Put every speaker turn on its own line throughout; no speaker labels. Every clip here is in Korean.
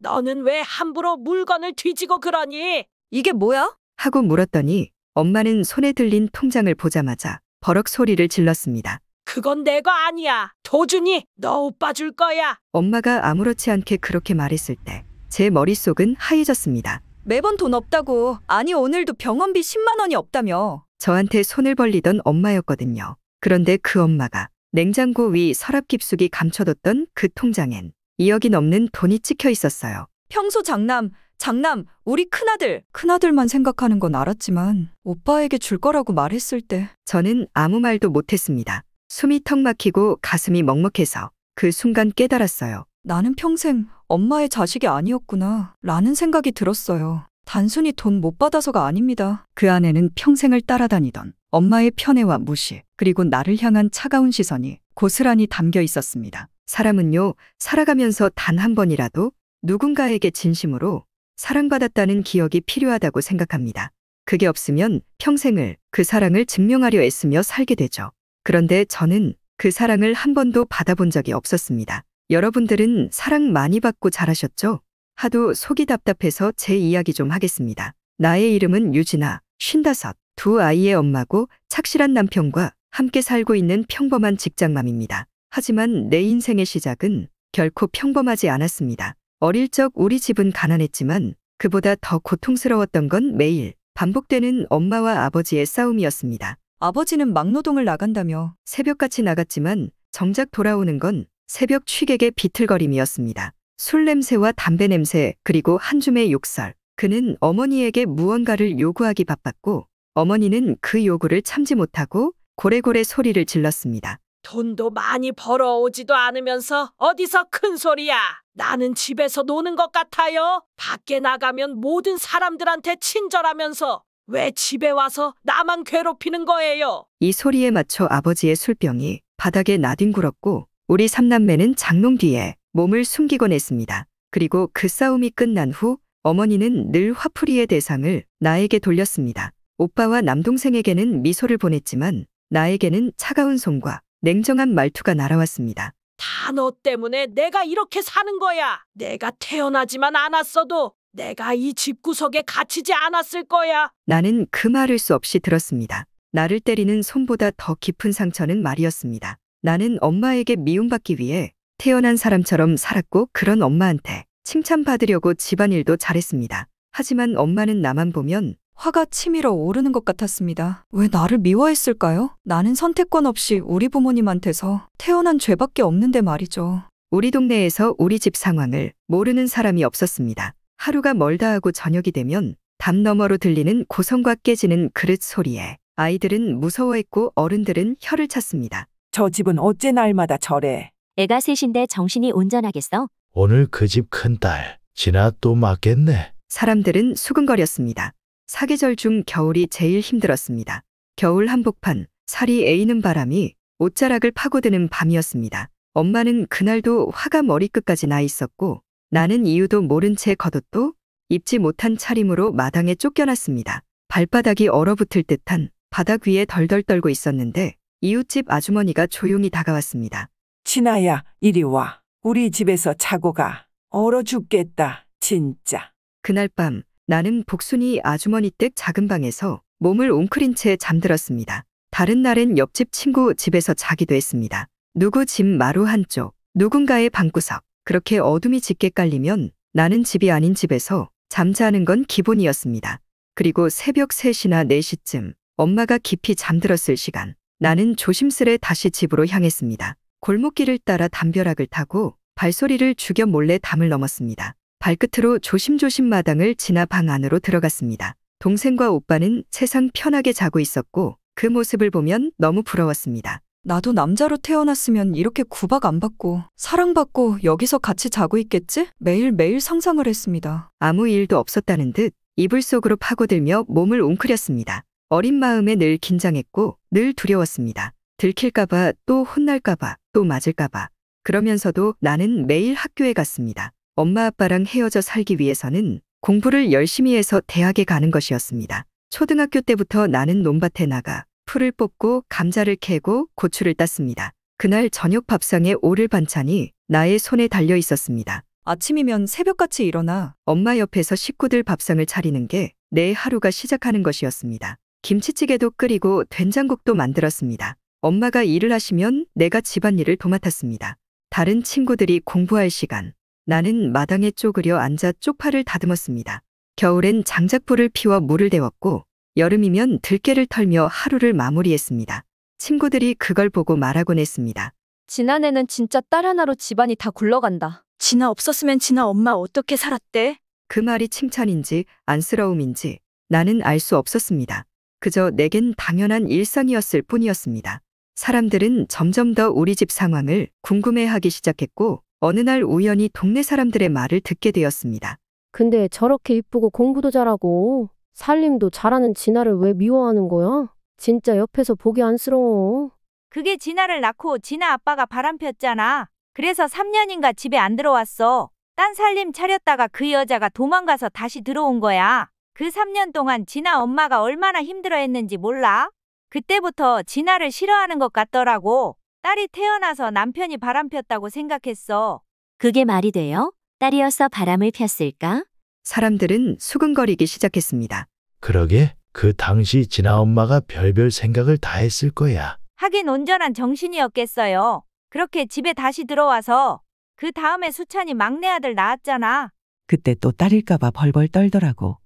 너는 왜 함부로 물건을 뒤지고 그러니?
이게 뭐야?
하고 물었더니 엄마는 손에 들린 통장을 보자마자 버럭 소리를 질렀습니다.
그건 내 거 아니야. 도준이 너 오빠 줄 거야.
엄마가 아무렇지 않게 그렇게 말했을 때 제 머릿속은 하얘졌습니다.
매번 돈 없다고. 아니 오늘도 병원비 10만 원이 없다며.
저한테 손을 벌리던 엄마였거든요. 그런데 그 엄마가 냉장고 위 서랍 깊숙이 감춰뒀던 그 통장엔 2억이 넘는 돈이 찍혀 있었어요.
평소 장남, 우리 큰아들만 생각하는 건 알았지만 오빠에게 줄 거라고 말했을 때
저는 아무 말도 못했습니다. 숨이 턱 막히고 가슴이 먹먹해서 그 순간 깨달았어요.
나는 평생 엄마의 자식이 아니었구나 라는 생각이 들었어요. 단순히 돈 못 받아서가 아닙니다. 그 안에는 평생을 따라다니던 엄마의 편애와 무시, 그리고 나를 향한 차가운 시선이 고스란히 담겨 있었습니다.
사람은요, 살아가면서 단 한 번이라도 누군가에게 진심으로 사랑받았다는 기억이 필요하다고 생각합니다. 그게 없으면 평생을 그 사랑을 증명하려 애쓰며 살게 되죠. 그런데 저는 그 사랑을 한 번도 받아본 적이 없었습니다. 여러분들은 사랑 많이 받고 자라셨죠? 하도 속이 답답해서 제 이야기 좀 하겠습니다. 나의 이름은 유진아, 55, 두 아이의 엄마고 착실한 남편과 함께 살고 있는 평범한 직장맘입니다. 하지만 내 인생의 시작은 결코 평범하지 않았습니다. 어릴 적 우리 집은 가난했지만 그보다 더 고통스러웠던 건 매일 반복되는 엄마와 아버지의 싸움이었습니다.
아버지는 막노동을 나간다며.
새벽같이 나갔지만 정작 돌아오는 건 새벽 취객의 비틀거림이었습니다. 술 냄새와 담배 냄새, 그리고 한 줌의 욕설. 그는 어머니에게 무언가를 요구하기 바빴고 어머니는 그 요구를 참지 못하고 고래고래 소리를 질렀습니다.
돈도 많이 벌어오지도 않으면서 어디서 큰 소리야. 나는 집에서 노는 것 같아요. 밖에 나가면 모든 사람들한테 친절하면서 왜 집에 와서 나만 괴롭히는 거예요?
이 소리에 맞춰 아버지의 술병이 바닥에 나뒹굴었고 우리 삼남매는 장롱 뒤에 몸을 숨기곤 했습니다. 그리고 그 싸움이 끝난 후 어머니는 늘 화풀이의 대상을 나에게 돌렸습니다. 오빠와 남동생에게는 미소를 보냈지만 나에게는 차가운 손과 냉정한 말투가 날아왔습니다.
다 너 때문에 내가 이렇게 사는 거야. 내가 태어나지만 않았어도 내가 이 집구석에 갇히지 않았을 거야.
나는 그 말을 수 없이 들었습니다. 나를 때리는 손보다 더 깊은 상처는 말이었습니다. 나는 엄마에게 미움받기 위해 태어난 사람처럼 살았고 그런 엄마한테 칭찬받으려고 집안일도 잘했습니다. 하지만 엄마는 나만 보면
화가 치밀어 오르는 것 같았습니다. 왜 나를 미워했을까요? 나는 선택권 없이 우리 부모님한테서 태어난 죄밖에 없는데 말이죠.
우리 동네에서 우리 집 상황을 모르는 사람이 없었습니다. 하루가 멀다 하고 저녁이 되면 담 너머로 들리는 고성과 깨지는 그릇 소리에 아이들은 무서워했고 어른들은 혀를 찼습니다.
저 집은 어째 날마다 저래.
애가 셋인데 정신이 온전하겠어?
오늘 그 집 큰딸 진아 또 맞겠네.
사람들은 수근거렸습니다. 사계절 중 겨울이 제일 힘들었습니다. 겨울 한복판, 살이 에이는 바람이 옷자락을 파고드는 밤이었습니다. 엄마는 그날도 화가 머리끝까지 나 있었고 나는 이유도 모른 채 겉옷도 입지 못한 차림으로 마당에 쫓겨났습니다. 발바닥이 얼어붙을 듯한 바닥 위에 덜덜 떨고 있었는데 이웃집 아주머니가 조용히 다가왔습니다.
진아야, 이리 와. 우리 집에서 자고 가. 얼어 죽겠다, 진짜.
그날 밤 나는 복순이 아주머니 댁 작은 방에서 몸을 웅크린 채 잠들었습니다. 다른 날엔 옆집 친구 집에서 자기도 했습니다. 누구 집 마루 한쪽, 누군가의 방구석. 그렇게 어둠이 짙게 깔리면 나는 집이 아닌 집에서 잠자는 건 기본이었습니다. 그리고 새벽 3시나 4시쯤 엄마가 깊이 잠들었을 시간, 나는 조심스레 다시 집으로 향했습니다. 골목길을 따라 담벼락을 타고 발소리를 죽여 몰래 담을 넘었습니다. 발끝으로 조심조심 마당을 지나 방 안으로 들어갔습니다. 동생과 오빠는 세상 편하게 자고 있었고 그 모습을 보면 너무 부러웠습니다.
나도 남자로 태어났으면 이렇게 구박 안 받고 사랑받고 여기서 같이 자고 있겠지? 매일매일 상상을 했습니다.
아무 일도 없었다는 듯 이불 속으로 파고들며 몸을 웅크렸습니다. 어린 마음에 늘 긴장했고 늘 두려웠습니다. 들킬까봐, 또 혼날까봐, 또 맞을까봐. 그러면서도 나는 매일 학교에 갔습니다. 엄마 아빠랑 헤어져 살기 위해서는 공부를 열심히 해서 대학에 가는 것이었습니다. 초등학교 때부터 나는 논밭에 나가 풀을 뽑고 감자를 캐고 고추를 땄습니다. 그날 저녁 밥상에 오를 반찬이 나의 손에 달려 있었습니다.
아침이면 새벽같이 일어나
엄마 옆에서 식구들 밥상을 차리는 게 내 하루가 시작하는 것이었습니다. 김치찌개도 끓이고 된장국도 만들었습니다. 엄마가 일을 하시면 내가 집안일을 도맡았습니다. 다른 친구들이 공부할 시간, 나는 마당에 쪼그려 앉아 쪽파를 다듬었습니다. 겨울엔 장작불을 피워 물을 데웠고 여름이면 들깨를 털며 하루를 마무리했습니다. 친구들이 그걸 보고 말하곤 했습니다.
지난해는 진짜 딸 하나로 집안이 다 굴러간다.
진아 없었으면 진아 엄마 어떻게 살았대?
그 말이 칭찬인지 안쓰러움인지 나는 알 수 없었습니다. 그저 내겐 당연한 일상이었을 뿐이었습니다. 사람들은 점점 더 우리 집 상황을 궁금해하기 시작했고 어느 날 우연히 동네 사람들의 말을 듣게 되었습니다.
근데 저렇게 이쁘고 공부도 잘하고 살림도 잘하는 진아를 왜 미워하는 거야? 진짜 옆에서 보기 안쓰러워.
그게 진아를 낳고 진아 아빠가 바람폈잖아. 그래서 3년인가 집에 안 들어왔어. 딴 살림 차렸다가 그 여자가 도망가서 다시 들어온 거야. 그 3년 동안 진아 엄마가 얼마나 힘들어했는지 몰라? 그때부터 진아를 싫어하는 것 같더라고. 딸이 태어나서 남편이 바람폈다고 생각했어.
그게 말이 돼요? 딸이어서 바람을 폈을까?
사람들은 수근거리기 시작했습니다.
그러게 그 당시 진아 엄마가 별별 생각을 다 했을 거야.
하긴 온전한 정신이었겠어요. 그렇게 집에 다시 들어와서 그 다음에 수찬이 막내 아들 낳았잖아.
그때 또 딸일까봐 벌벌 떨더라고.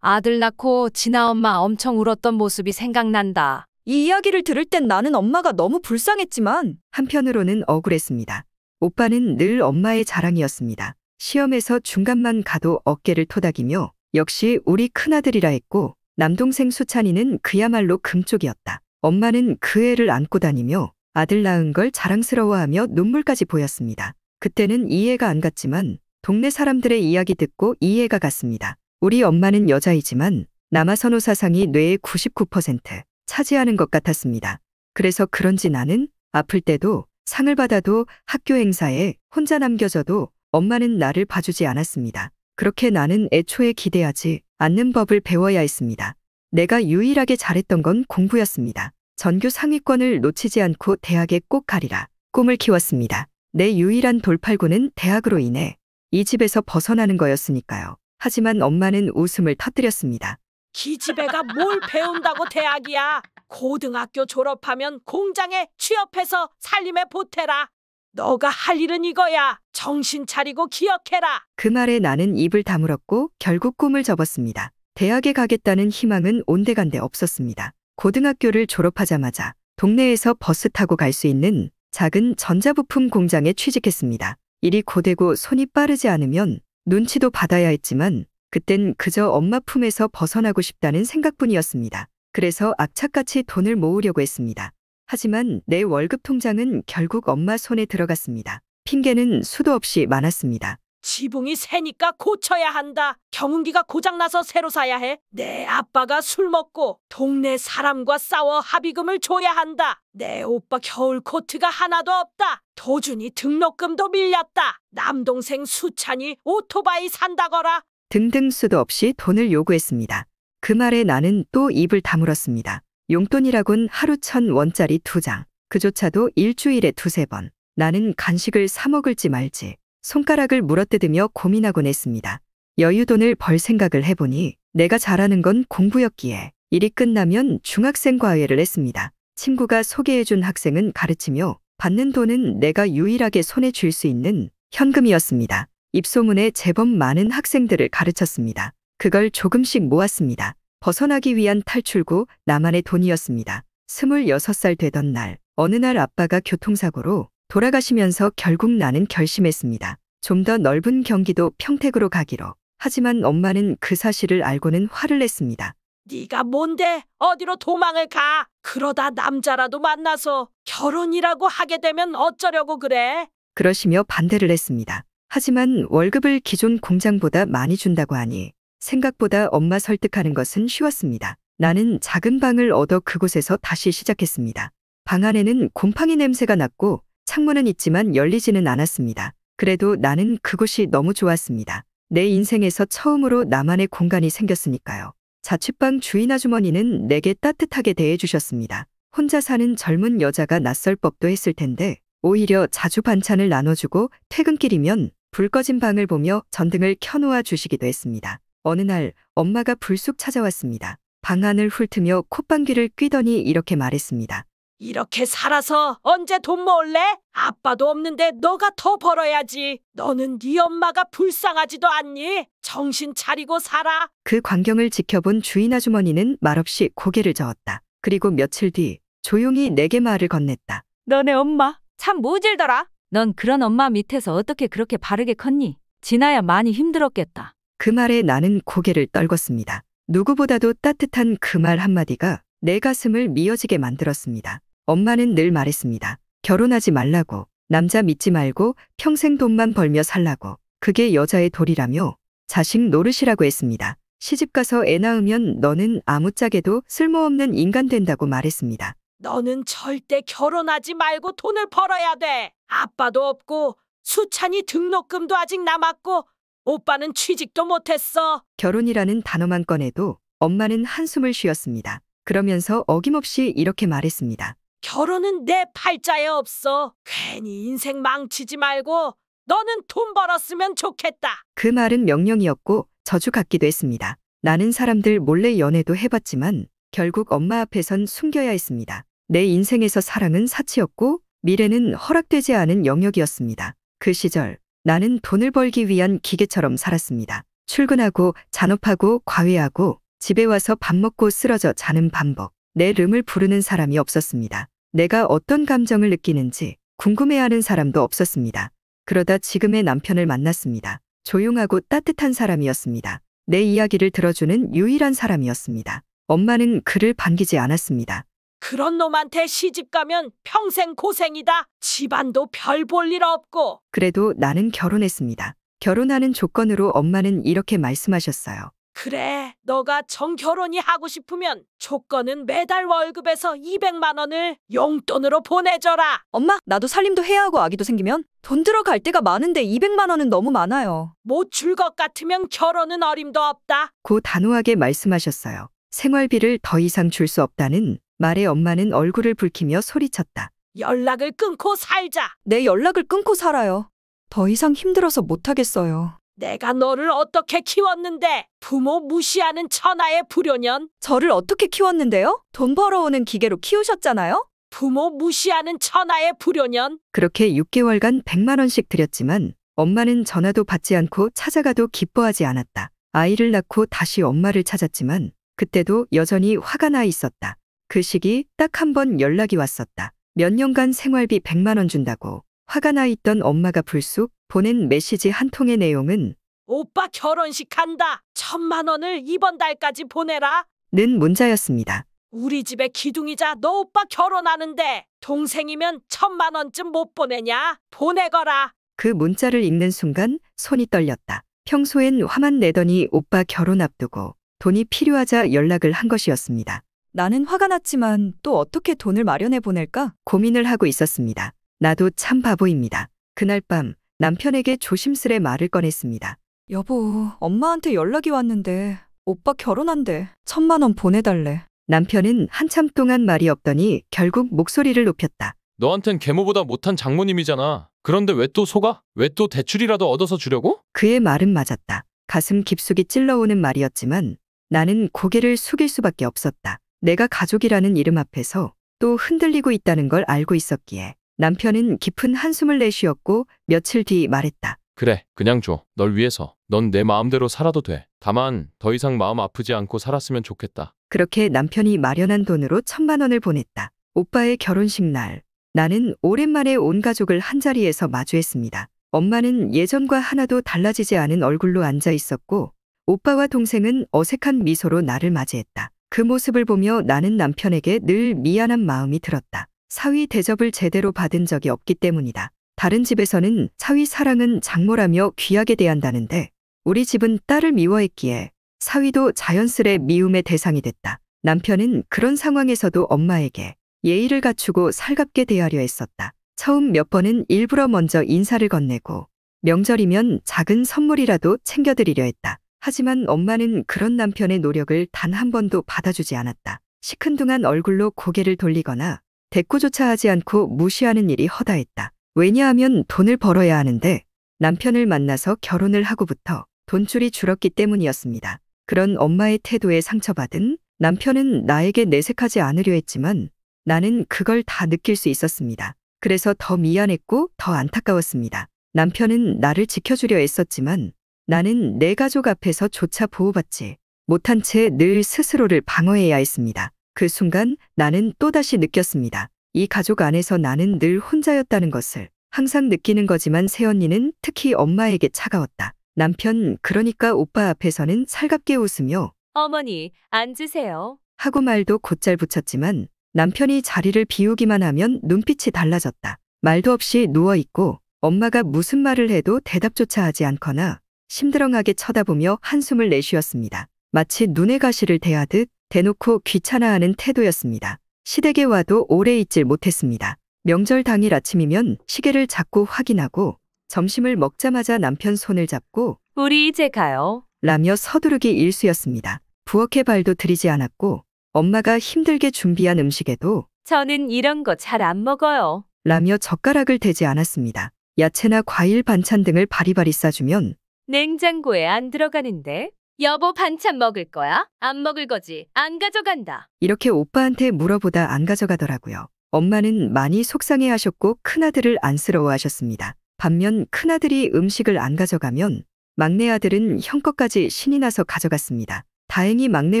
아들 낳고 진아 엄마 엄청 울었던 모습이 생각난다.
이 이야기를 들을 땐 나는 엄마가 너무 불쌍했지만
한편으로는 억울했습니다. 오빠는 늘 엄마의 자랑이었습니다. 시험에서 중간만 가도 어깨를 토닥이며 역시 우리 큰아들이라 했고 남동생 수찬이는 그야말로 금쪽이었다. 엄마는 그 애를 안고 다니며 아들 낳은 걸 자랑스러워하며 눈물까지 보였습니다. 그때는 이해가 안 갔지만 동네 사람들의 이야기 듣고 이해가 갔습니다. 우리 엄마는 여자이지만 남아선호 사상이 뇌의 99% 차지하는 것 같았습니다. 그래서 그런지 나는 아플 때도 상을 받아도 학교 행사에 혼자 남겨져도 엄마는 나를 봐주지 않았습니다. 그렇게 나는 애초에 기대하지 않는 법을 배워야 했습니다. 내가 유일하게 잘했던 건 공부였습니다. 전교 상위권을 놓치지 않고 대학에 꼭 가리라 꿈을 키웠습니다. 내 유일한 돌팔구는 대학으로 인해 이 집에서 벗어나는 거였으니까요. 하지만 엄마는 웃음을 터뜨렸습니다.
기집애가 뭘 배운다고 대학이야. 고등학교 졸업하면 공장에 취업해서 살림에 보태라. 너가 할 일은 이거야. 정신 차리고 기억해라.
그 말에 나는 입을 다물었고 결국 꿈을 접었습니다. 대학에 가겠다는 희망은 온데간데 없었습니다. 고등학교를 졸업하자마자 동네에서 버스 타고 갈 수 있는 작은 전자부품 공장에 취직했습니다. 일이 고되고 손이 빠르지 않으면 눈치도 받아야 했지만 그땐 그저 엄마 품에서 벗어나고 싶다는 생각뿐이었습니다. 그래서 악착같이 돈을 모으려고 했습니다. 하지만 내 월급 통장은 결국 엄마 손에 들어갔습니다. 핑계는 수도 없이 많았습니다.
지붕이 새니까 고쳐야 한다. 경운기가 고장나서 새로 사야 해. 내 아빠가 술 먹고 동네 사람과 싸워 합의금을 줘야 한다. 내 오빠 겨울 코트가 하나도 없다. 도준이 등록금도 밀렸다. 남동생 수찬이 오토바이 산다거라.
등등 수도 없이 돈을 요구했습니다. 그 말에 나는 또 입을 다물었습니다. 용돈이라곤 하루 1,000원짜리 2장. 그조차도 일주일에 2~3번. 나는 간식을 사 먹을지 말지 손가락을 물어뜯으며 고민하곤 했습니다. 여유돈을 벌 생각을 해보니 내가 잘하는 건 공부였기에 일이 끝나면 중학생 과외를 했습니다. 친구가 소개해준 학생은 가르치며 받는 돈은 내가 유일하게 손에 쥘 수 있는 현금이었습니다. 입소문에 제법 많은 학생들을 가르쳤습니다. 그걸 조금씩 모았습니다. 벗어나기 위한 탈출구 나만의 돈이었습니다. 26살 되던 날 어느 날 아빠가 교통사고로 돌아가시면서 결국 나는 결심했습니다. 좀 더 넓은 경기도 평택으로 가기로. 하지만 엄마는 그 사실을 알고는 화를 냈습니다.
네가 뭔데 어디로 도망을 가? 그러다 남자라도 만나서 결혼이라고 하게 되면 어쩌려고 그래?
그러시며 반대를 했습니다. 하지만 월급을 기존 공장보다 많이 준다고 하니 생각보다 엄마 설득하는 것은 쉬웠습니다. 나는 작은 방을 얻어 그곳에서 다시 시작했습니다. 방 안에는 곰팡이 냄새가 났고 창문은 있지만 열리지는 않았습니다. 그래도 나는 그곳이 너무 좋았습니다. 내 인생에서 처음으로 나만의 공간이 생겼으니까요. 자취방 주인 아주머니는 내게 따뜻하게 대해주셨습니다. 혼자 사는 젊은 여자가 낯설 법도 했을 텐데 오히려 자주 반찬을 나눠주고 퇴근길이면 불 꺼진 방을 보며 전등을 켜놓아 주시기도 했습니다. 어느 날 엄마가 불쑥 찾아왔습니다. 방 안을 훑으며 콧방귀를 뀌더니 이렇게 말했습니다.
이렇게 살아서 언제 돈 모을래? 아빠도 없는데 너가 더 벌어야지. 너는 네 엄마가 불쌍하지도 않니? 정신 차리고 살아.
그 광경을 지켜본 주인 아주머니는 말없이 고개를 저었다. 그리고 며칠 뒤 조용히 내게 말을 건넸다.
너네 엄마 참 모질더라. 넌 그런 엄마 밑에서 어떻게 그렇게 바르게 컸니? 진아야 많이 힘들었겠다.
그 말에 나는 고개를 떨궜습니다. 누구보다도 따뜻한 그 말 한마디가 내 가슴을 미어지게 만들었습니다. 엄마는 늘 말했습니다. 결혼하지 말라고, 남자 믿지 말고 평생 돈만 벌며 살라고, 그게 여자의 도리라며 자식 노릇이라고 했습니다. 시집가서 애 낳으면 너는 아무짝에도 쓸모없는 인간 된다고 말했습니다.
너는 절대 결혼하지 말고 돈을 벌어야 돼. 아빠도 없고 수찬이 등록금도 아직 남았고 오빠는 취직도 못했어.
결혼이라는 단어만 꺼내도 엄마는 한숨을 쉬었습니다. 그러면서 어김없이 이렇게 말했습니다.
결혼은 내 팔자에 없어. 괜히 인생 망치지 말고 너는 돈 벌었으면 좋겠다.
그 말은 명령이었고 저주 같기도 했습니다. 나는 사람들 몰래 연애도 해봤지만 결국 엄마 앞에선 숨겨야 했습니다. 내 인생에서 사랑은 사치였고 미래는 허락되지 않은 영역이었습니다. 그 시절 나는 돈을 벌기 위한 기계처럼 살았습니다. 출근하고 잔업하고 과외하고 집에 와서 밥 먹고 쓰러져 자는 반복. 내 이름을 부르는 사람이 없었습니다. 내가 어떤 감정을 느끼는지 궁금해하는 사람도 없었습니다. 그러다 지금의 남편을 만났습니다. 조용하고 따뜻한 사람이었습니다. 내 이야기를 들어주는 유일한 사람이었습니다. 엄마는 그를 반기지 않았습니다.
그런 놈한테 시집가면 평생 고생이다. 집안도 별 볼 일 없고.
그래도 나는 결혼했습니다. 결혼하는 조건으로 엄마는 이렇게 말씀하셨어요.
그래, 너가 정결혼이 하고 싶으면 조건은 매달 월급에서 200만 원을 용돈으로 보내줘라.
엄마, 나도 살림도 해야 하고 아기도 생기면 돈 들어갈 때가 많은데 200만 원은 너무 많아요.
못 줄 것 같으면 결혼은 어림도 없다.
고 단호하게 말씀하셨어요. 생활비를 더 이상 줄 수 없다는 말에 엄마는 얼굴을 붉히며 소리쳤다.
연락을 끊고 살자.
내 연락을 끊고 살아요. 더 이상 힘들어서 못하겠어요.
내가 너를 어떻게 키웠는데 부모 무시하는 천하의 불효년.
저를 어떻게 키웠는데요? 돈 벌어오는 기계로 키우셨잖아요?
부모 무시하는 천하의 불효년.
그렇게 6개월간 100만 원씩 드렸지만 엄마는 전화도 받지 않고 찾아가도 기뻐하지 않았다. 아이를 낳고 다시 엄마를 찾았지만 그때도 여전히 화가 나 있었다. 그 시기 딱 한 번 연락이 왔었다. 몇 년간 생활비 100만 원 준다고. 화가 나 있던 엄마가 불쑥 보낸 메시지 한 통의 내용은
오빠 결혼식 한다. 1,000만 원을 이번 달까지 보내라.
는 문자였습니다.
우리 집에 기둥이자 너 오빠 결혼하는데 동생이면 1,000만 원쯤 못 보내냐? 보내거라.
그 문자를 읽는 순간 손이 떨렸다. 평소엔 화만 내더니 오빠 결혼 앞두고 돈이 필요하자 연락을 한 것이었습니다.
나는 화가 났지만 또 어떻게 돈을 마련해 보낼까?
고민을 하고 있었습니다. 나도 참 바보입니다. 그날 밤 남편에게 조심스레 말을 꺼냈습니다.
여보, 엄마한테 연락이 왔는데 오빠 결혼한대. 1,000만 원 보내달래.
남편은 한참 동안 말이 없더니 결국 목소리를 높였다.
너한텐 계모보다 못한 장모님이잖아. 그런데 왜 또 속아? 왜 또 대출이라도 얻어서 주려고?
그의 말은 맞았다. 가슴 깊숙이 찔러오는 말이었지만 나는 고개를 숙일 수밖에 없었다. 내가 가족이라는 이름 앞에서 또 흔들리고 있다는 걸 알고 있었기에. 남편은 깊은 한숨을 내쉬었고 며칠 뒤 말했다.
그래, 그냥 줘. 널 위해서. 넌 내 마음대로 살아도 돼. 다만 더 이상 마음 아프지 않고 살았으면 좋겠다.
그렇게 남편이 마련한 돈으로 1,000만 원을 보냈다. 오빠의 결혼식 날, 나는 오랜만에 온 가족을 한자리에서 마주했습니다. 엄마는 예전과 하나도 달라지지 않은 얼굴로 앉아 있었고 오빠와 동생은 어색한 미소로 나를 맞이했다. 그 모습을 보며 나는 남편에게 늘 미안한 마음이 들었다. 사위 대접을 제대로 받은 적이 없기 때문이다. 다른 집에서는 사위 사랑은 장모라며 귀하게 대한다는데 우리 집은 딸을 미워했기에 사위도 자연스레 미움의 대상이 됐다. 남편은 그런 상황에서도 엄마에게 예의를 갖추고 살갑게 대하려 했었다. 처음 몇 번은 일부러 먼저 인사를 건네고 명절이면 작은 선물이라도 챙겨드리려 했다. 하지만 엄마는 그런 남편의 노력을 단 한 번도 받아주지 않았다. 시큰둥한 얼굴로 고개를 돌리거나 대꾸조차 하지 않고 무시하는 일이 허다했다. 왜냐하면 돈을 벌어야 하는데 남편을 만나서 결혼을 하고부터 돈줄이 줄었기 때문이었습니다. 그런 엄마의 태도에 상처받은 남편은 나에게 내색하지 않으려 했지만 나는 그걸 다 느낄 수 있었습니다. 그래서 더 미안했고 더 안타까웠습니다. 남편은 나를 지켜주려 애썼지만 나는 내 가족 앞에서 조차 보호받지 못한 채 늘 스스로를 방어해야 했습니다. 그 순간 나는 또다시 느꼈습니다. 이 가족 안에서 나는 늘 혼자였다는 것을. 항상 느끼는 거지만 새언니는 특히 엄마에게 차가웠다. 남편, 그러니까 오빠 앞에서는 살갑게 웃으며
어머니, 앉으세요.
하고 말도 곧잘 붙였지만 남편이 자리를 비우기만 하면 눈빛이 달라졌다. 말도 없이 누워있고 엄마가 무슨 말을 해도 대답조차 하지 않거나 심드렁하게 쳐다보며 한숨을 내쉬었습니다. 마치 눈의 가시를 대하듯 대놓고 귀찮아하는 태도였습니다. 시댁에 와도 오래 있질 못했습니다. 명절 당일 아침이면 시계를 자꾸 확인하고 점심을 먹자마자 남편 손을 잡고
우리 이제 가요.
라며 서두르기 일쑤였습니다. 부엌에 발도 들이지 않았고 엄마가 힘들게 준비한 음식에도
저는 이런 거 잘 안 먹어요.
라며 젓가락을 대지 않았습니다. 야채나 과일 반찬 등을 바리바리 싸주면
냉장고에 안 들어가는데? 여보 반찬 먹을 거야? 안 먹을 거지? 안 가져간다.
이렇게 오빠한테 물어보다 안 가져가더라고요. 엄마는 많이 속상해하셨고 큰아들을 안쓰러워하셨습니다. 반면 큰아들이 음식을 안 가져가면 막내 아들은 형 것까지 신이 나서 가져갔습니다. 다행히 막내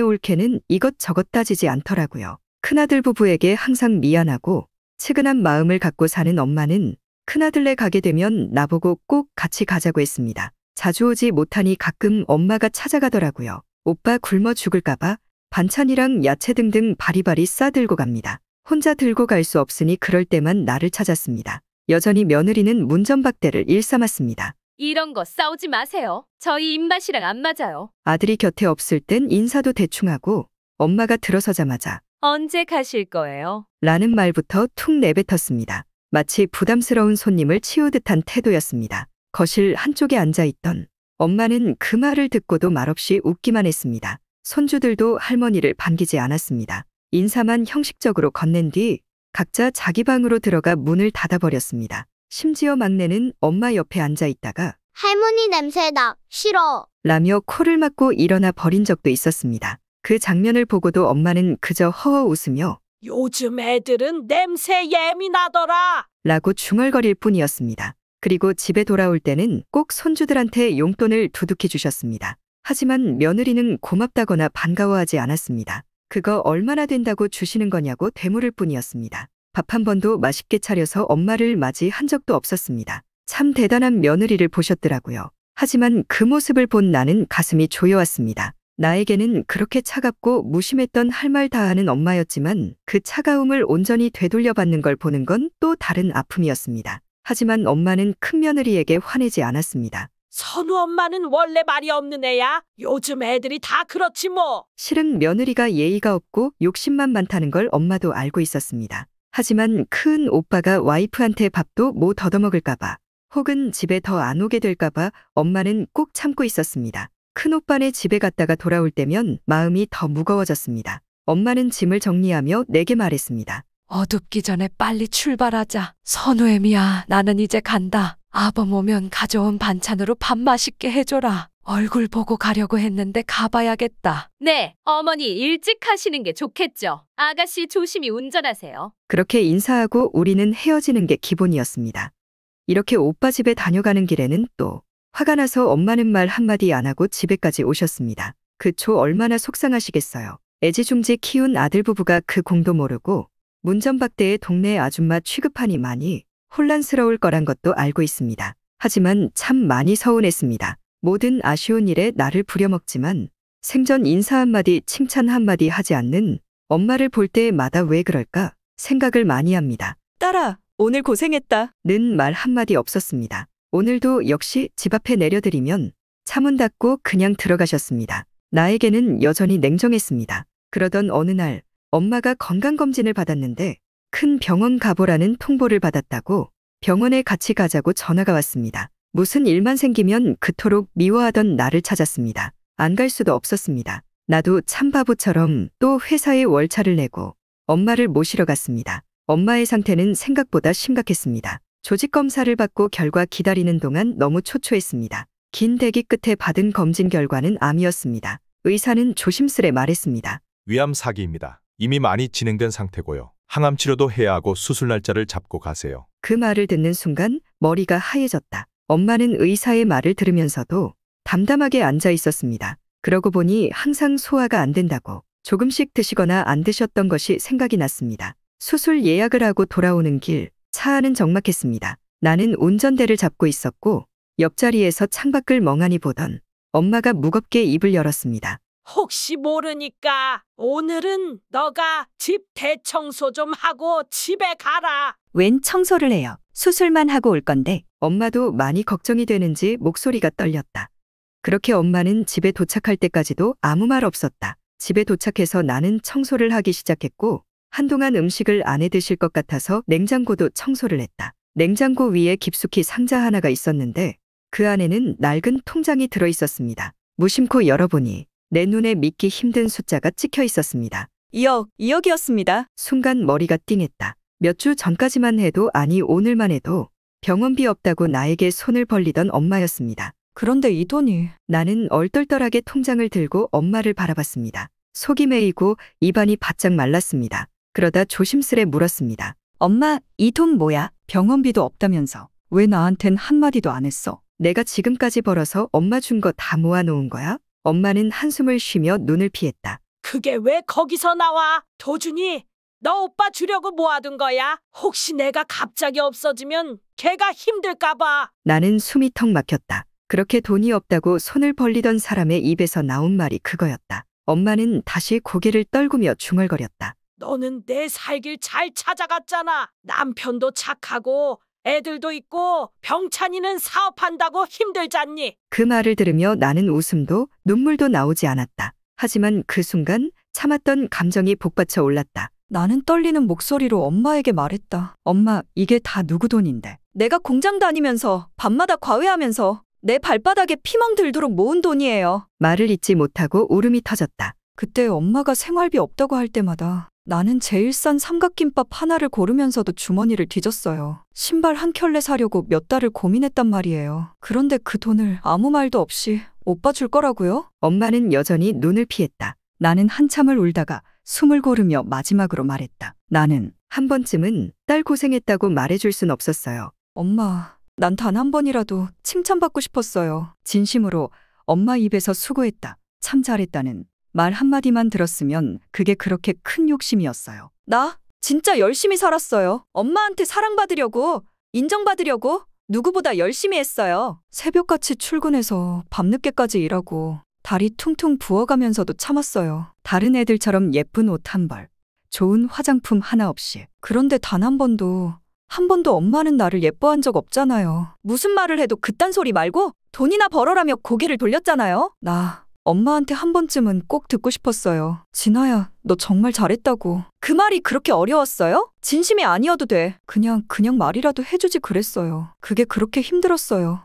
올케는 이것저것 따지지 않더라고요. 큰아들 부부에게 항상 미안하고 측은한 마음을 갖고 사는 엄마는 큰아들네 가게 되면 나보고 꼭 같이 가자고 했습니다. 자주 오지 못하니 가끔 엄마가 찾아가더라고요. 오빠 굶어 죽을까봐 반찬이랑 야채 등등 바리바리 싸들고 갑니다. 혼자 들고 갈 수 없으니 그럴 때만 나를 찾았습니다. 여전히 며느리는 문전박대를 일삼았습니다.
이런 거 싸우지 마세요. 저희 입맛이랑 안 맞아요.
아들이 곁에 없을 땐 인사도 대충 하고 엄마가 들어서자마자
언제 가실 거예요?
라는 말부터 툭 내뱉었습니다. 마치 부담스러운 손님을 치우듯한 태도였습니다. 거실 한쪽에 앉아있던 엄마는 그 말을 듣고도 말없이 웃기만 했습니다. 손주들도 할머니를 반기지 않았습니다. 인사만 형식적으로 건넨 뒤 각자 자기 방으로 들어가 문을 닫아버렸습니다. 심지어 막내는 엄마 옆에 앉아있다가
할머니 냄새나, 싫어.
라며 코를 막고 일어나 버린 적도 있었습니다. 그 장면을 보고도 엄마는 그저 허허 웃으며
요즘 애들은 냄새 예민하더라.
라고 중얼거릴 뿐이었습니다. 그리고 집에 돌아올 때는 꼭 손주들한테 용돈을 두둑히 주셨습니다. 하지만 며느리는 고맙다거나 반가워하지 않았습니다. 그거 얼마나 된다고 주시는 거냐고 되물을 뿐이었습니다. 밥 한 번도 맛있게 차려서 엄마를 맞이한 적도 없었습니다. 참 대단한 며느리를 보셨더라고요. 하지만 그 모습을 본 나는 가슴이 조여왔습니다. 나에게는 그렇게 차갑고 무심했던 할 말 다 하는 엄마였지만 그 차가움을 온전히 되돌려받는 걸 보는 건 또 다른 아픔이었습니다. 하지만 엄마는 큰 며느리에게 화내지 않았습니다.
선우 엄마는 원래 말이 없는 애야. 요즘 애들이 다 그렇지 뭐.
실은 며느리가 예의가 없고 욕심만 많다는 걸 엄마도 알고 있었습니다. 하지만 큰 오빠가 와이프한테 밥도 못 얻어먹을까봐 혹은 집에 더 안 오게 될까봐 엄마는 꼭 참고 있었습니다. 큰 오빠네 집에 갔다가 돌아올 때면 마음이 더 무거워졌습니다. 엄마는 짐을 정리하며 내게 말했습니다.
어둡기 전에 빨리 출발하자. 선우애미야, 나는 이제 간다. 아범 오면 가져온 반찬으로 밥 맛있게 해줘라. 얼굴 보고 가려고 했는데 가봐야겠다.
네, 어머니 일찍 하시는 게 좋겠죠. 아가씨 조심히 운전하세요.
그렇게 인사하고 우리는 헤어지는 게 기본이었습니다. 이렇게 오빠 집에 다녀가는 길에는 또 화가 나서 엄마는 말 한마디 안 하고 집에까지 오셨습니다. 그 초 얼마나 속상하시겠어요. 애지중지 키운 아들 부부가 그 공도 모르고 문전박대의 동네 아줌마 취급하니 많이 혼란스러울 거란 것도 알고 있습니다. 하지만 참 많이 서운했습니다. 모든 아쉬운 일에 나를 부려먹지만 생전 인사 한마디 칭찬 한마디 하지 않는 엄마를 볼 때마다 왜 그럴까 생각을 많이 합니다.
딸아, 오늘 고생했다.
는 말 한마디 없었습니다. 오늘도 역시 집 앞에 내려드리면 차문 닫고 그냥 들어가셨습니다. 나에게는 여전히 냉정했습니다. 그러던 어느 날 엄마가 건강검진을 받았는데 큰 병원 가보라는 통보를 받았다고 병원에 같이 가자고 전화가 왔습니다. 무슨 일만 생기면 그토록 미워하던 나를 찾았습니다. 안 갈 수도 없었습니다. 나도 참 바보처럼 또 회사에 월차를 내고 엄마를 모시러 갔습니다. 엄마의 상태는 생각보다 심각했습니다. 조직 검사를 받고 결과 기다리는 동안 너무 초조했습니다. 긴 대기 끝에 받은 검진 결과는 암이었습니다. 의사는 조심스레 말했습니다.
위암 사기입니다. 이미 많이 진행된 상태고요. 항암 치료도 해야 하고 수술 날짜를 잡고 가세요.
그 말을 듣는 순간 머리가 하얘졌다. 엄마는 의사의 말을 들으면서도 담담하게 앉아 있었습니다. 그러고 보니 항상 소화가 안 된다고 조금씩 드시거나 안 드셨던 것이 생각이 났습니다. 수술 예약을 하고 돌아오는 길, 차 안은 적막했습니다. 나는 운전대를 잡고 있었고 옆자리에서 창밖을 멍하니 보던 엄마가 무겁게 입을 열었습니다.
혹시 모르니까 오늘은 너가 집 대청소 좀 하고 집에 가라.
웬 청소를 해요? 수술만 하고 올 건데.
엄마도 많이 걱정이 되는지 목소리가 떨렸다. 그렇게 엄마는 집에 도착할 때까지도 아무 말 없었다. 집에 도착해서 나는 청소를 하기 시작했고 한동안 음식을 안 해 드실 것 같아서 냉장고도 청소를 했다. 냉장고 위에 깊숙이 상자 하나가 있었는데 그 안에는 낡은 통장이 들어 있었습니다. 무심코 열어보니 내 눈에 믿기 힘든 숫자가 찍혀 있었습니다.
2억이었습니다.
순간 머리가 띵했다. 몇 주 전까지만 해도 아니 오늘만 해도 병원비 없다고 나에게 손을 벌리던 엄마였습니다.
그런데 이 돈이.
나는 얼떨떨하게 통장을 들고 엄마를 바라봤습니다. 속이 메이고 입안이 바짝 말랐습니다. 그러다 조심스레 물었습니다.
엄마, 이 돈 뭐야? 병원비도 없다면서. 왜 나한텐 한마디도 안 했어?
내가 지금까지 벌어서 엄마 준 거 다 모아놓은 거야? 엄마는 한숨을 쉬며 눈을 피했다.
그게 왜 거기서 나와? 도준이, 너 오빠 주려고 모아둔 거야? 혹시 내가 갑자기 없어지면 걔가 힘들까 봐.
나는 숨이 턱 막혔다. 그렇게 돈이 없다고 손을 벌리던 사람의 입에서 나온 말이 그거였다. 엄마는 다시 고개를 떨구며 중얼거렸다.
너는 내 살길 잘 찾아갔잖아. 남편도 착하고 애들도 있고 병찬이는 사업한다고 힘들잖니.
그 말을 들으며 나는 웃음도 눈물도 나오지 않았다. 하지만 그 순간 참았던 감정이 복받쳐 올랐다.
나는 떨리는 목소리로 엄마에게 말했다. 엄마, 이게 다 누구 돈인데? 내가 공장 다니면서 밤마다 과외하면서 내 발바닥에 피멍 들도록 모은 돈이에요.
말을 잇지 못하고 울음이 터졌다.
그때 엄마가 생활비 없다고 할 때마다 나는 제일 싼 삼각김밥 하나를 고르면서도 주머니를 뒤졌어요. 신발 한 켤레 사려고 몇 달을 고민했단 말이에요. 그런데 그 돈을 아무 말도 없이 오빠 줄 거라고요?
엄마는 여전히 눈을 피했다.
나는 한참을 울다가 숨을 고르며 마지막으로 말했다. 나는
한 번쯤은 딸 고생했다고 말해줄 순 없었어요.
엄마, 난 단 한 번이라도 칭찬받고 싶었어요. 진심으로 엄마 입에서 수고했다. 참 잘했다는 말 한마디만 들었으면 그게 그렇게 큰 욕심이었어요. 나 진짜 열심히 살았어요. 엄마한테 사랑받으려고, 인정받으려고 누구보다 열심히 했어요. 새벽같이 출근해서 밤늦게까지 일하고 다리 퉁퉁 부어가면서도 참았어요. 다른 애들처럼 예쁜 옷 한 벌, 좋은 화장품 하나 없이. 그런데 단 한 번도 엄마는 나를 예뻐한 적 없잖아요. 무슨 말을 해도 그딴 소리 말고 돈이나 벌어라며 고개를 돌렸잖아요. 나 엄마한테 한 번쯤은 꼭 듣고 싶었어요. 진아야, 너 정말 잘했다고. 그 말이 그렇게 어려웠어요? 진심이 아니어도 돼. 그냥 말이라도 해주지 그랬어요. 그게 그렇게 힘들었어요.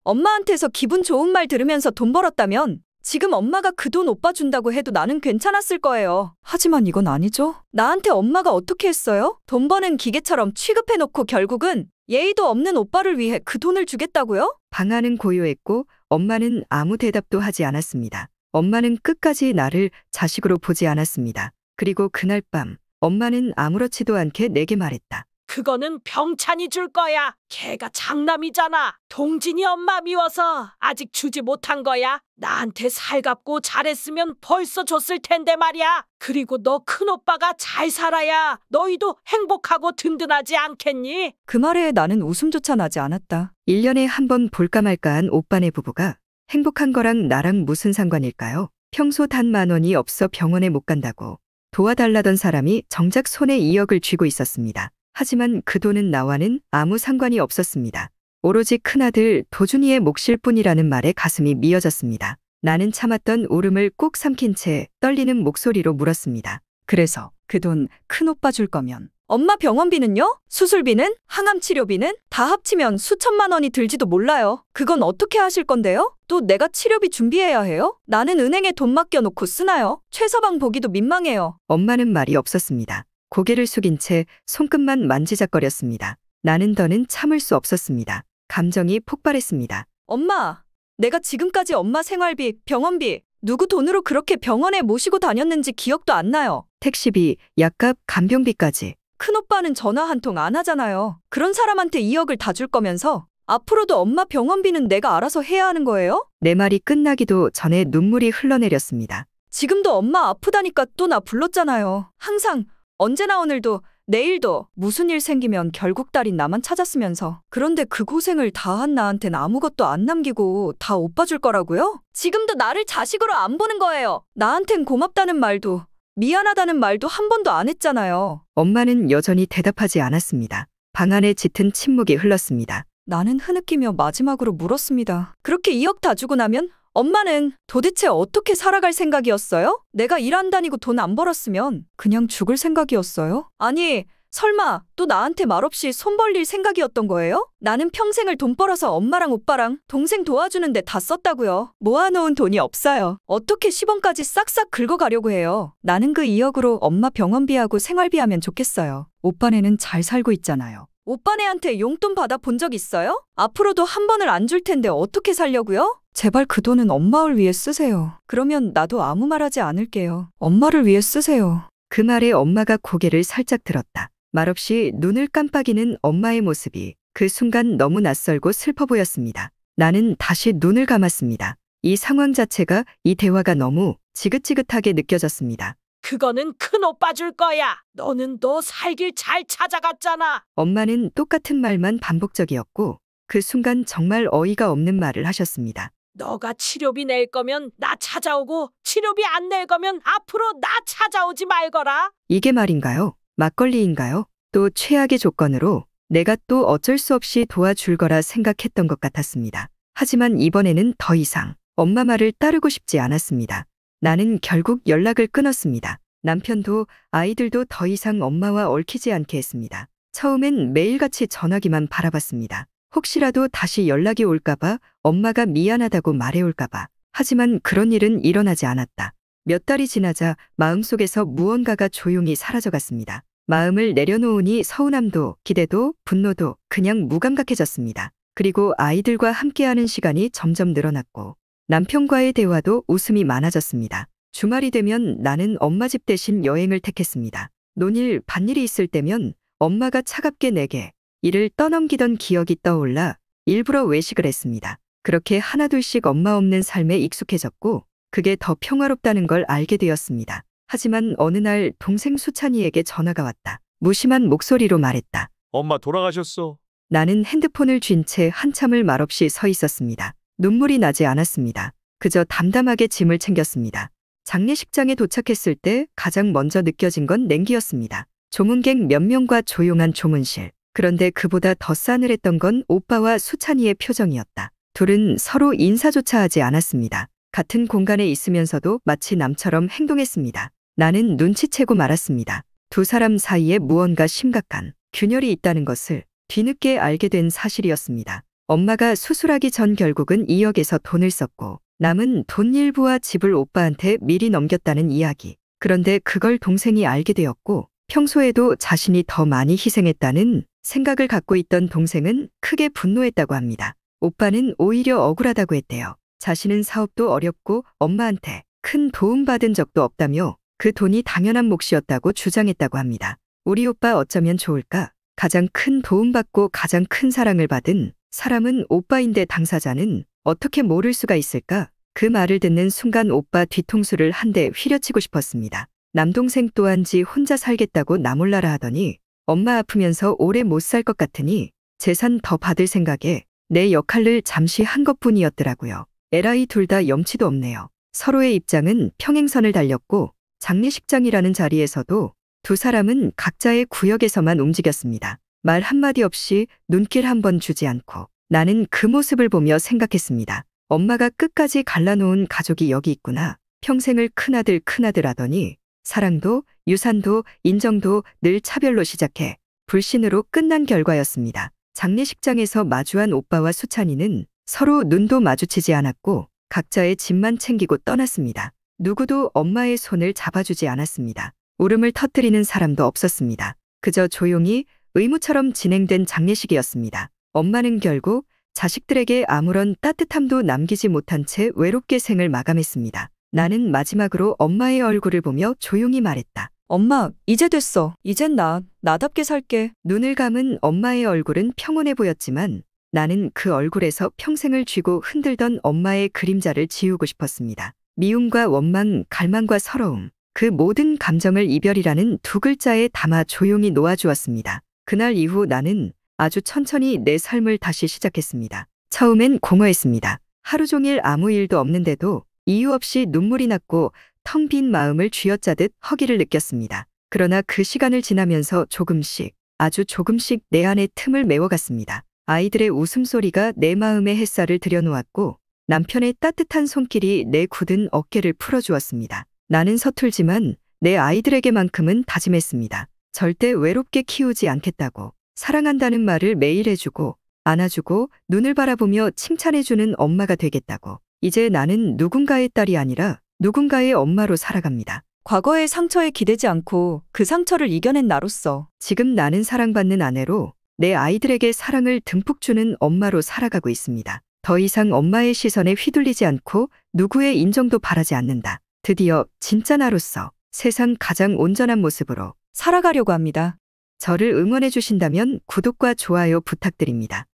엄마한테서 기분 좋은 말 들으면서 돈 벌었다면 지금 엄마가 그 돈 오빠 준다고 해도 나는 괜찮았을 거예요. 하지만 이건 아니죠? 나한테 엄마가 어떻게 했어요? 돈 버는 기계처럼 취급해놓고 결국은 예의도 없는 오빠를 위해 그 돈을 주겠다고요?
방안은 고요했고 엄마는 아무 대답도 하지 않았습니다. 엄마는 끝까지 나를 자식으로 보지 않았습니다. 그리고 그날 밤 엄마는 아무렇지도 않게 내게 말했다.
그거는 병찬이 줄 거야. 걔가 장남이잖아. 동진이 엄마 미워서 아직 주지 못한 거야. 나한테 살갑고 잘했으면 벌써 줬을 텐데 말이야. 그리고 너 큰오빠가 잘 살아야 너희도 행복하고 든든하지 않겠니?
그 말에 나는 웃음조차 나지 않았다.
1년에 한 번 볼까 말까한 오빠네 부부가 행복한 거랑 나랑 무슨 상관일까요? 평소 단 10,000원이 없어 병원에 못 간다고 도와달라던 사람이 정작 손에 2억을 쥐고 있었습니다. 하지만 그 돈은 나와는 아무 상관이 없었습니다. 오로지 큰아들 도준이의 몫일 뿐이라는 말에 가슴이 미어졌습니다. 나는 참았던 울음을 꾹 삼킨 채 떨리는 목소리로 물었습니다.
그래서 그 돈 큰오빠 줄 거면 엄마 병원비는요? 수술비는? 항암치료비는? 다 합치면 수천만 원이 들지도 몰라요. 그건 어떻게 하실 건데요? 또 내가 치료비 준비해야 해요? 나는 은행에 돈 맡겨놓고 쓰나요? 최서방 보기도 민망해요.
엄마는 말이 없었습니다. 고개를 숙인 채 손끝만 만지작거렸습니다. 나는 더는 참을 수 없었습니다. 감정이 폭발했습니다.
엄마, 내가 지금까지 엄마 생활비, 병원비, 누구 돈으로 그렇게 병원에 모시고 다녔는지 기억도 안 나요.
택시비, 약값, 간병비까지.
큰오빠는 전화 한 통 안 하잖아요. 그런 사람한테 2억을 다 줄 거면서 앞으로도 엄마 병원비는 내가 알아서 해야 하는 거예요?
내 말이 끝나기도 전에 눈물이 흘러내렸습니다.
지금도 엄마 아프다니까 또 나 불렀잖아요. 항상 언제나 오늘도 내일도 무슨 일 생기면 결국 딸인 나만 찾았으면서. 그런데 그 고생을 다 한 나한텐 아무것도 안 남기고 다 오빠 줄 거라고요? 지금도 나를 자식으로 안 보는 거예요. 나한텐 고맙다는 말도 미안하다는 말도 한 번도 안 했잖아요.
엄마는 여전히 대답하지 않았습니다. 방 안에 짙은 침묵이 흘렀습니다.
나는 흐느끼며 마지막으로 물었습니다. 그렇게 2억 다 주고 나면 엄마는 도대체 어떻게 살아갈 생각이었어요? 내가 일 안 다니고 돈 안 벌었으면 그냥 죽을 생각이었어요? 아니, 설마 또 나한테 말없이 손 벌릴 생각이었던 거예요? 나는 평생을 돈 벌어서 엄마랑 오빠랑 동생 도와주는데 다 썼다고요. 모아놓은 돈이 없어요. 어떻게 10원까지 싹싹 긁어가려고 해요? 나는 그 2억으로 엄마 병원비하고 생활비 하면 좋겠어요.
오빠네는 잘 살고 있잖아요.
오빠네한테 용돈 받아 본 적 있어요? 앞으로도 한 번을 안 줄 텐데 어떻게 살려고요? 제발 그 돈은 엄마를 위해 쓰세요. 그러면 나도 아무 말하지 않을게요. 엄마를 위해 쓰세요.
그 말에 엄마가 고개를 살짝 들었다. 말없이 눈을 깜빡이는 엄마의 모습이 그 순간 너무 낯설고 슬퍼 보였습니다. 나는 다시 눈을 감았습니다. 이 상황 자체가, 이 대화가 너무 지긋지긋하게 느껴졌습니다.
그거는 큰오빠 줄 거야. 너는 너 살길 잘 찾아갔잖아.
엄마는 똑같은 말만 반복적이었고 그 순간 정말 어이가 없는 말을 하셨습니다.
너가 치료비 낼 거면 나 찾아오고 치료비 안 낼 거면 앞으로 나 찾아오지 말거라.
이게 말인가요? 막걸리인가요? 또 최악의 조건으로 내가 또 어쩔 수 없이 도와줄 거라 생각했던 것 같았습니다. 하지만 이번에는 더 이상 엄마 말을 따르고 싶지 않았습니다. 나는 결국 연락을 끊었습니다. 남편도 아이들도 더 이상 엄마와 얽히지 않게 했습니다. 처음엔 매일같이 전화기만 바라봤습니다. 혹시라도 다시 연락이 올까봐, 엄마가 미안하다고 말해올까봐. 하지만 그런 일은 일어나지 않았다. 몇 달이 지나자 마음속에서 무언가가 조용히 사라져갔습니다. 마음을 내려놓으니 서운함도, 기대도, 분노도 그냥 무감각해졌습니다. 그리고 아이들과 함께하는 시간이 점점 늘어났고 남편과의 대화도 웃음이 많아졌습니다. 주말이 되면 나는 엄마 집 대신 여행을 택했습니다. 논일, 밭일이 있을 때면 엄마가 차갑게 내게 일을 떠넘기던 기억이 떠올라 일부러 외식을 했습니다. 그렇게 하나둘씩 엄마 없는 삶에 익숙해졌고 그게 더 평화롭다는 걸 알게 되었습니다. 하지만 어느 날 동생 수찬이에게 전화가 왔다. 무심한 목소리로 말했다.
엄마 돌아가셨어.
나는 핸드폰을 쥔 채 한참을 말없이 서 있었습니다. 눈물이 나지 않았습니다. 그저 담담하게 짐을 챙겼습니다. 장례식장에 도착했을 때 가장 먼저 느껴진 건 냉기였습니다. 조문객 몇 명과 조용한 조문실. 그런데 그보다 더 싸늘했던 건 오빠와 수찬이의 표정이었다. 둘은 서로 인사조차 하지 않았습니다. 같은 공간에 있으면서도 마치 남처럼 행동했습니다. 나는 눈치채고 말았습니다. 두 사람 사이에 무언가 심각한 균열이 있다는 것을 뒤늦게 알게 된 사실이었습니다. 엄마가 수술하기 전 결국은 2억에서 돈을 썼고 남은 돈 일부와 집을 오빠한테 미리 넘겼다는 이야기. 그런데 그걸 동생이 알게 되었고 평소에도 자신이 더 많이 희생했다는 생각을 갖고 있던 동생은 크게 분노했다고 합니다. 오빠는 오히려 억울하다고 했대요. 자신은 사업도 어렵고 엄마한테 큰 도움받은 적도 없다며 그 돈이 당연한 몫이었다고 주장했다고 합니다. 우리 오빠 어쩌면 좋을까? 가장 큰 도움받고 가장 큰 사랑을 받은 사람은 오빠인데 당사자는 어떻게 모를 수가 있을까? 그 말을 듣는 순간 오빠 뒤통수를 한 대 휘려치고 싶었습니다. 남동생 또한 지 혼자 살겠다고 나몰라라 하더니 엄마 아프면서 오래 못 살 것 같으니 재산 더 받을 생각에 내 역할을 잠시 한 것뿐이었더라고요. 에라이 둘 다 염치도 없네요. 서로의 입장은 평행선을 달렸고 장례식장이라는 자리에서도 두 사람은 각자의 구역에서만 움직였습니다. 말 한마디 없이 눈길 한 번 주지 않고 나는 그 모습을 보며 생각했습니다. 엄마가 끝까지 갈라놓은 가족이 여기 있구나. 평생을 큰아들 하더니 사랑도 유산도 인정도 늘 차별로 시작해 불신으로 끝난 결과였습니다. 장례식장에서 마주한 오빠와 수찬이는 서로 눈도 마주치지 않았고 각자의 짐만 챙기고 떠났습니다. 누구도 엄마의 손을 잡아주지 않았습니다. 울음을 터뜨리는 사람도 없었습니다. 그저 조용히 의무처럼 진행된 장례식이었습니다. 엄마는 결국 자식들에게 아무런 따뜻함도 남기지 못한 채 외롭게 생을 마감했습니다. 나는 마지막으로 엄마의 얼굴을 보며 조용히 말했다.
엄마, 이제 됐어. 이젠 나답게 살게.
눈을 감은 엄마의 얼굴은 평온해 보였지만 나는 그 얼굴에서 평생을 쥐고 흔들던 엄마의 그림자를 지우고 싶었습니다. 미움과 원망, 갈망과 서러움, 그 모든 감정을 이별이라는 두 글자에 담아 조용히 놓아주었습니다. 그날 이후 나는 아주 천천히 내 삶을 다시 시작했습니다. 처음엔 공허했습니다. 하루 종일 아무 일도 없는데도 이유 없이 눈물이 났고 텅 빈 마음을 쥐어짜듯 허기를 느꼈습니다. 그러나 그 시간을 지나면서 조금씩, 아주 조금씩 내 안에 틈을 메워갔습니다. 아이들의 웃음소리가 내 마음에 햇살을 들여놓았고 남편의 따뜻한 손길이 내 굳은 어깨를 풀어주었습니다. 나는 서툴지만 내 아이들에게만큼은 다짐했습니다. 절대 외롭게 키우지 않겠다고. 사랑한다는 말을 매일 해주고 안아주고 눈을 바라보며 칭찬해주는 엄마가 되겠다고. 이제 나는 누군가의 딸이 아니라 누군가의 엄마로 살아갑니다.
과거의 상처에 기대지 않고 그 상처를 이겨낸 나로서
지금 나는 사랑받는 아내로 내 아이들에게 사랑을 듬뿍 주는 엄마로 살아가고 있습니다. 더 이상 엄마의 시선에 휘둘리지 않고 누구의 인정도 바라지 않는다. 드디어 진짜 나로서 세상 가장 온전한 모습으로
살아가려고 합니다.
저를 응원해 주신다면 구독과 좋아요 부탁드립니다.